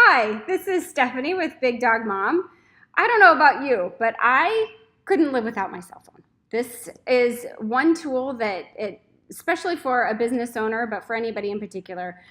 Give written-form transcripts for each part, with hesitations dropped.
Hi, this is Stephanie with Big Dog Mom. I don't know about you, but I couldn't live without my cell phone. This is one tool that, especially for a business owner, but for anybody in particular,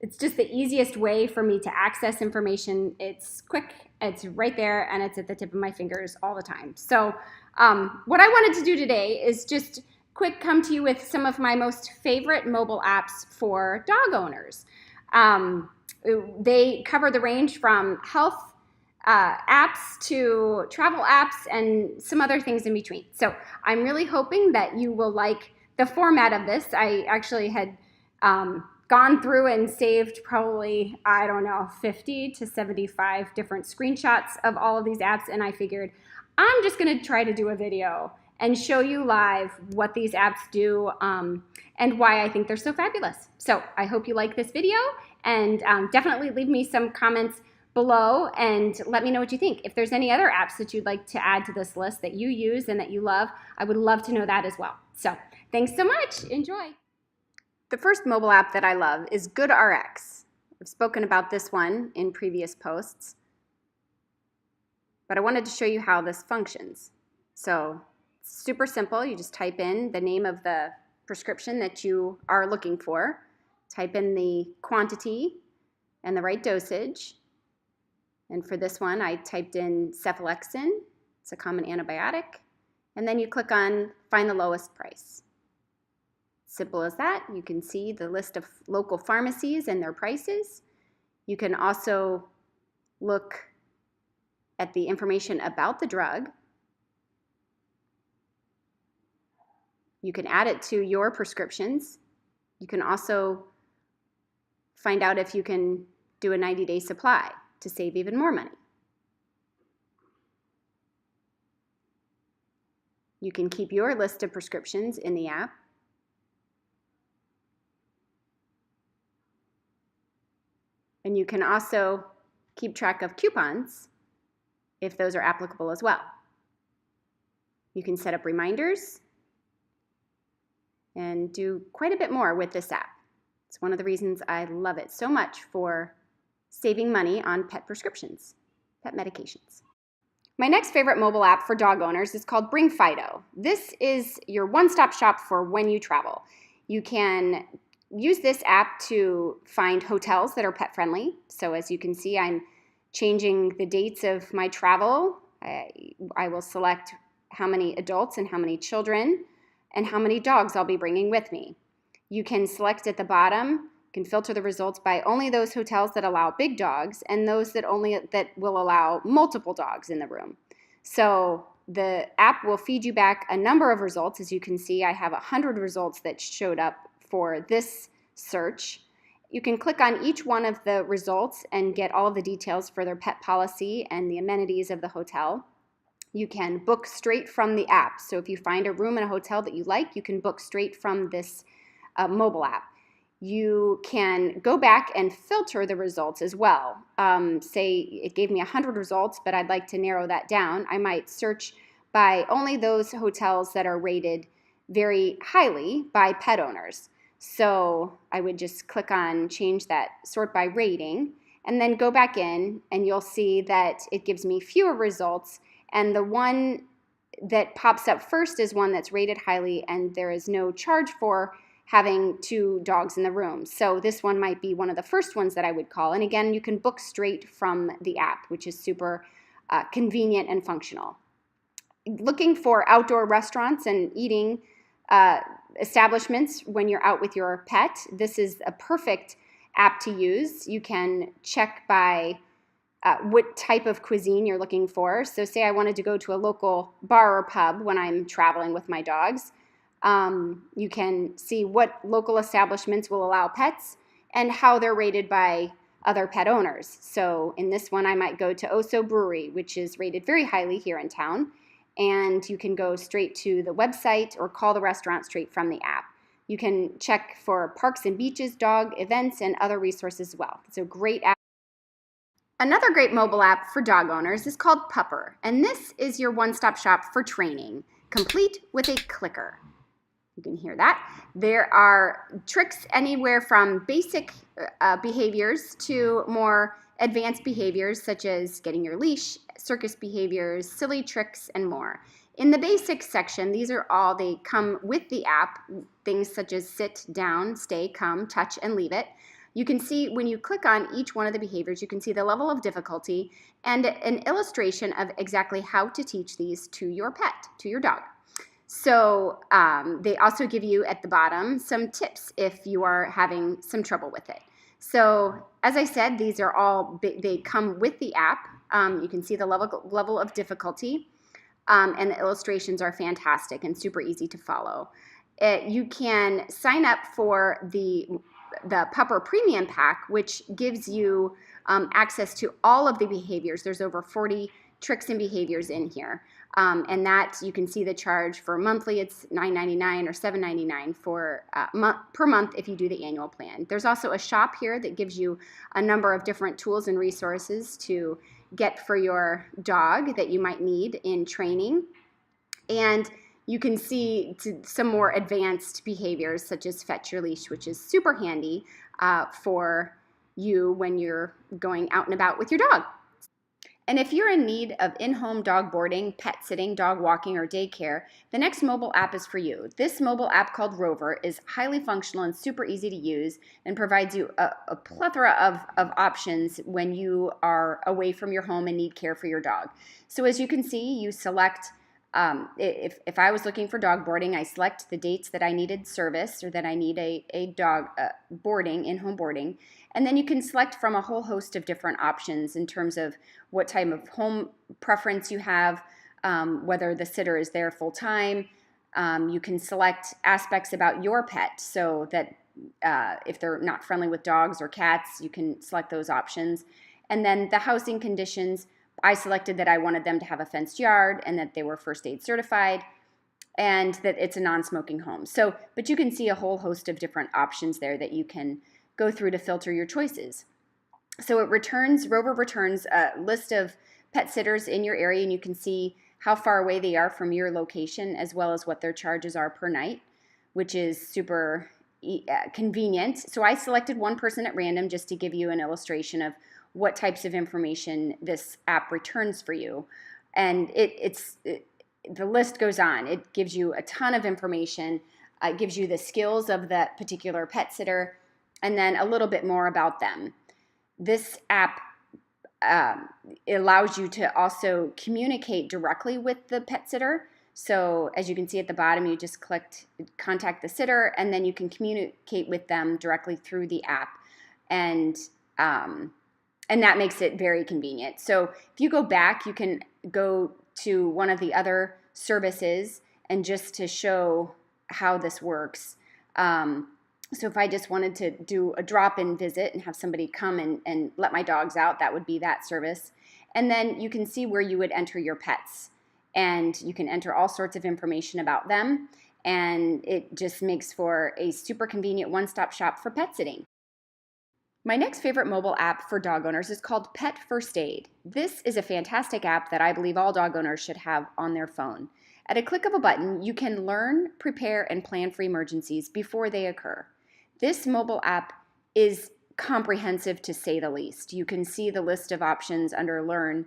it's just the easiest way for me to access information. It's quick, it's right there, and it's at the tip of my fingers all the time. So what I wanted to do today is just quick come to you with some of my most favorite mobile apps for dog owners. They cover the range from health apps to travel apps and some other things in between. So I'm really hoping that you will like the format of this. I actually had gone through and saved probably, 50 to 75 different screenshots of all of these apps, and I figured I'm just going to try to do a video and show you live what these apps do and why I think they're so fabulous. So I hope you like this video, and definitely leave me some comments below and let me know what you think. If there's any other apps that you'd like to add to this list that you use and that you love, I would love to know that as well. So thanks so much. Enjoy. The first mobile app that I love is GoodRx. I've spoken about this one in previous posts, but I wanted to show you how this functions. So it's super simple. You just type in the name of the prescription that you are looking for, type in the quantity and the right dosage. And for this one, I typed in cephalexin. It's a common antibiotic. And then you click on Find the Lowest Price. Simple as that. You can see the list of local pharmacies and their prices. You can also look at the information about the drug. You can add it to your prescriptions. You can also find out if you can do a 90-day supply to save even more money. You can keep your list of prescriptions in the app. And you can also keep track of coupons if those are applicable as well. You can set up reminders and do quite a bit more with this app. It's one of the reasons I love it so much for saving money on pet prescriptions, pet medications. My next favorite mobile app for dog owners is called Bring Fido. This is your one-stop shop for when you travel. You can use this app to find hotels that are pet-friendly. So as you can see, I'm changing the dates of my travel. I will select how many adults and how many children and how many dogs I'll be bringing with me. You can select at the bottom, you can filter the results by only those hotels that allow big dogs and those that will allow multiple dogs in the room. So the app will feed you back a number of results. As you can see, I have 100 results that showed up for this search. You can click on each one of the results and get all of the details for their pet policy and the amenities of the hotel. You can book straight from the app. So if you find a room in a hotel that you like, you can book straight from this mobile app. You can go back and filter the results as well. Say it gave me 100 results, but I'd like to narrow that down. I might search by only those hotels that are rated very highly by pet owners. So I would just click on change that sort by rating and then go back in, and you'll see that it gives me fewer results, and the one that pops up first is one that's rated highly and there is no charge for having 2 dogs in the room. So this one might be one of the first ones that I would call. And again, you can book straight from the app, which is super convenient and functional. Looking for outdoor restaurants and eating establishments when you're out with your pet, this is a perfect app to use. You can check by what type of cuisine you're looking for. So say I wanted to go to a local bar or pub when I'm traveling with my dogs. You can see what local establishments will allow pets and how they're rated by other pet owners. So in this one, I might go to Oso Brewery, which is rated very highly here in town. And you can go straight to the website or call the restaurant straight from the app. You can check for parks and beaches, dog events, and other resources as well. It's a great app. Another great mobile app for dog owners is called Pupper, and this is your one-stop shop for training, complete with a clicker. You can hear that. There are tricks anywhere from basic behaviors to more advanced behaviors such as getting your leash, circus behaviors, silly tricks, and more. In the basics section, these are all, they come with the app, things such as sit, down, stay, come, touch, and leave it. You can see when you click on each one of the behaviors, you can see the level of difficulty and an illustration of exactly how to teach these to your pet, to your dog. So they also give you at the bottom some tips if you are having some trouble with it. So as I said, these are all, they come with the app. You can see the level of difficulty, and the illustrations are fantastic and super easy to follow. You can sign up for the Pupper Premium Pack, which gives you access to all of the behaviors. There's over 40 tricks and behaviors in here. And that you can see the charge for monthly, it's $9.99 or $7.99 for per month if you do the annual plan. There's also a shop here that gives you a number of different tools and resources to get for your dog that you might need in training. And you can see some more advanced behaviors such as fetch your leash, which is super handy for you when you're going out and about with your dog. And if you're in need of in-home dog boarding, pet sitting, dog walking, or daycare, the next mobile app is for you. This mobile app called Rover is highly functional and super easy to use and provides you a plethora of options when you are away from your home and need care for your dog. So as you can see, you select, if I was looking for dog boarding, I select the dates that I needed service or that I need a dog boarding, in-home boarding. And then you can select from a whole host of different options in terms of what type of home preference you have, whether the sitter is there full time. You can select aspects about your pet so that if they're not friendly with dogs or cats, you can select those options. And then the housing conditions, I selected that I wanted them to have a fenced yard and that they were first aid certified and that it's a non-smoking home. So, but you can see a whole host of different options there that you can go through to filter your choices. So Rover returns a list of pet sitters in your area, and you can see how far away they are from your location as well as what their charges are per night, which is super convenient. So I selected one person at random just to give you an illustration of what types of information this app returns for you. And the list goes on. It gives you a ton of information. It gives you the skills of that particular pet sitter, and then a little bit more about them. This app allows you to also communicate directly with the pet sitter. So as you can see at the bottom, you just clicked contact the sitter, and then you can communicate with them directly through the app. And that makes it very convenient. So if you go back, you can go to one of the other services and just to show how this works. So if I just wanted to do a drop-in visit and have somebody come and let my dogs out, that would be that service. And then you can see where you would enter your pets. And you can enter all sorts of information about them. And it just makes for a super convenient one-stop shop for pet sitting. My next favorite mobile app for dog owners is called Pet First Aid. This is a fantastic app that I believe all dog owners should have on their phone. At a click of a button, you can learn, prepare, and plan for emergencies before they occur. This mobile app is comprehensive to say the least. You can see the list of options under Learn,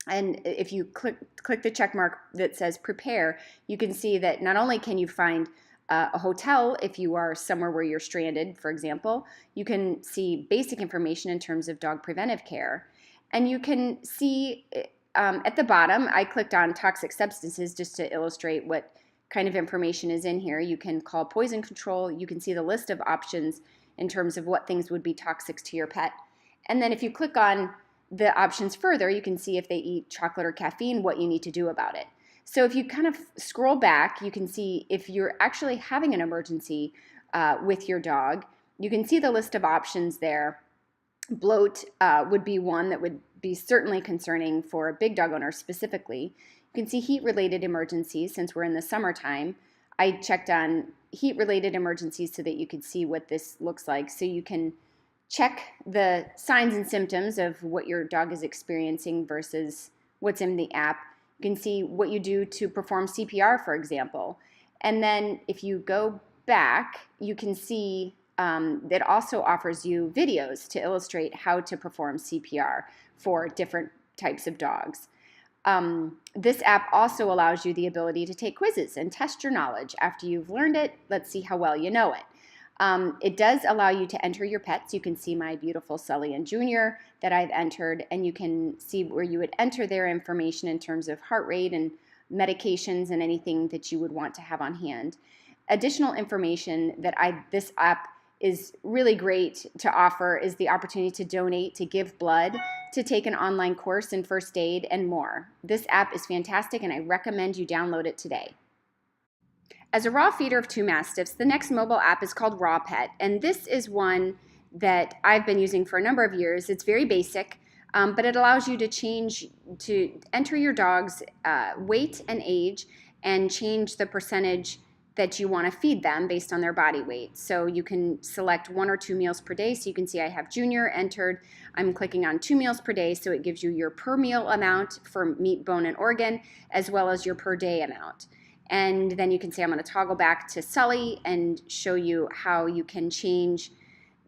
and if you click the check mark that says Prepare, you can see that not only can you find a hotel if you are somewhere where you're stranded, for example, you can see basic information in terms of dog preventive care, and you can see at the bottom, I clicked on toxic substances just to illustrate what kind of information is in here. You can call poison control. You can see the list of options in terms of what things would be toxic to your pet. And then if you click on the options further, you can see if they eat chocolate or caffeine, what you need to do about it. So if you kind of scroll back, you can see if you're actually having an emergency with your dog, you can see the list of options there. Bloat would be one that would be certainly concerning for a big dog owner specifically. You can see heat-related emergencies since we're in the summertime. I checked on heat-related emergencies so that you could see what this looks like. So you can check the signs and symptoms of what your dog is experiencing versus what's in the app. You can see what you do to perform CPR, for example. And then if you go back, you can see that also offers you videos to illustrate how to perform CPR for different types of dogs. This app also allows you the ability to take quizzes and test your knowledge. After you've learned it, let's see how well you know it. It does allow you to enter your pets. You can see my beautiful Sully and Junior that I've entered, and you can see where you would enter their information in terms of heart rate and medications and anything that you would want to have on hand. Additional information that this app is really great to offer is the opportunity to donate, to give blood, to take an online course in first aid, and more. This app is fantastic, and I recommend you download it today. As a raw feeder of 2 Mastiffs, the next mobile app is called Raw Pet, and this is one that I've been using for a number of years. It's very basic, but it allows you to enter your dog's weight and age and change the percentage that you want to feed them based on their body weight. So you can select 1 or 2 meals per day. So you can see I have Junior entered. I'm clicking on 2 meals per day, so it gives you your per meal amount for meat, bone, and organ, as well as your per day amount. And then you can say I'm going to toggle back to Sully and show you how you can change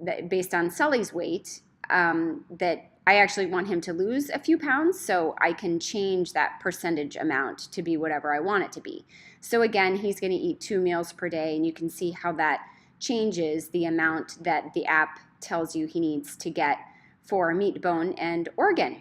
that based on Sully's weight, that I actually want him to lose a few pounds, so I can change that percentage amount to be whatever I want it to be. So again, he's going to eat 2 meals per day, and you can see how that changes the amount that the app tells you he needs to get for meat, bone, and organ.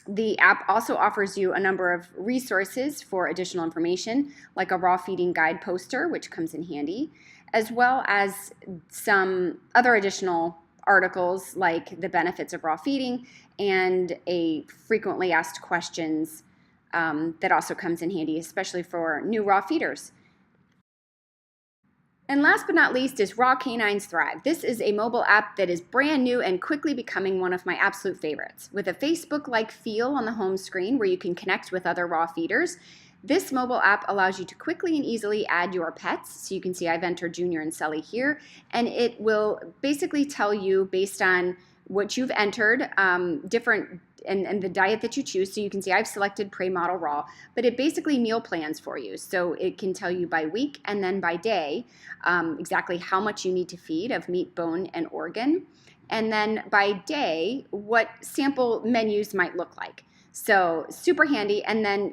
The app also offers you a number of resources for additional information, like a raw feeding guide poster, which comes in handy, as well as some other additional articles like the benefits of raw feeding and a frequently asked questions that also comes in handy, especially for new raw feeders. And last but not least is Raw Canines Thrive. This is a mobile app that is brand new and quickly becoming one of my absolute favorites. With a Facebook-like feel on the home screen where you can connect with other raw feeders, this mobile app allows you to quickly and easily add your pets. So you can see I've entered Junior and Sully here, and it will basically tell you based on what you've entered, different and the diet that you choose. So you can see I've selected Prey Model Raw, but it basically meal plans for you. So it can tell you by week and then by day exactly how much you need to feed of meat, bone, and organ. And then by day, what sample menus might look like. So super handy. And then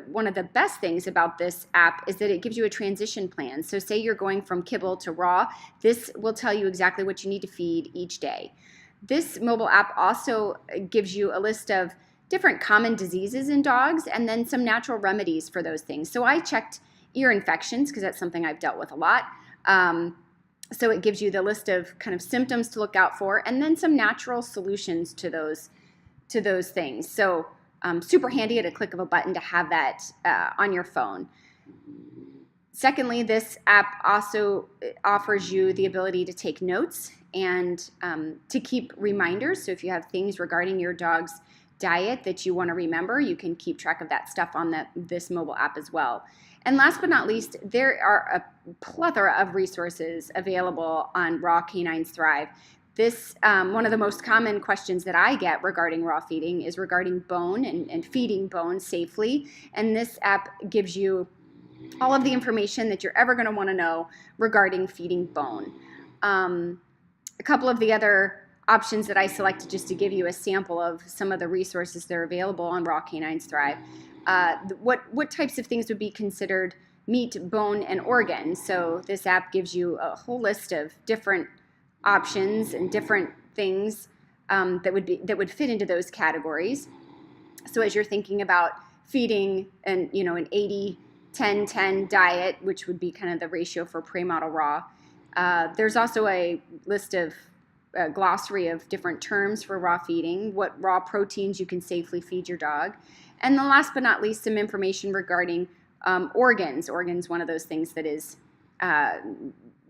one of the best things about this app is that it gives you a transition plan. So say you're going from kibble to raw, this will tell you exactly what you need to feed each day. This mobile app also gives you a list of different common diseases in dogs and then some natural remedies for those things. So I checked ear infections because that's something I've dealt with a lot. So it gives you the list of kind of symptoms to look out for and then some natural solutions to those things. So super handy at a click of a button to have that on your phone. Secondly, this app also offers you the ability to take notes and to keep reminders. So if you have things regarding your dog's diet that you want to remember, you can keep track of that stuff on this mobile app as well. And last but not least, there are a plethora of resources available on Raw Canines Thrive. This, one of the most common questions that I get regarding raw feeding is regarding bone and feeding bone safely. And this app gives you all of the information that you're ever going to want to know regarding feeding bone. A couple of the other options that I selected just to give you a sample of some of the resources that are available on Raw Canines Thrive. What types of things would be considered meat, bone, and organ? So this app gives you a whole list of different options and different things that would fit into those categories. So as you're thinking about feeding an 80-10-10 diet, which would be kind of the ratio for Prey Model Raw, there's also a list of glossary of different terms for raw feeding, what raw proteins you can safely feed your dog, and then last but not least, some information regarding organs. Organs, one of those things that is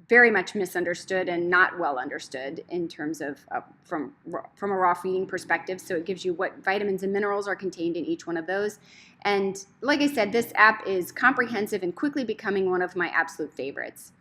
very much misunderstood and not well understood in terms of from a raw feeding perspective. So it gives you what vitamins and minerals are contained in each one of those. And like I said, this app is comprehensive and quickly becoming one of my absolute favorites.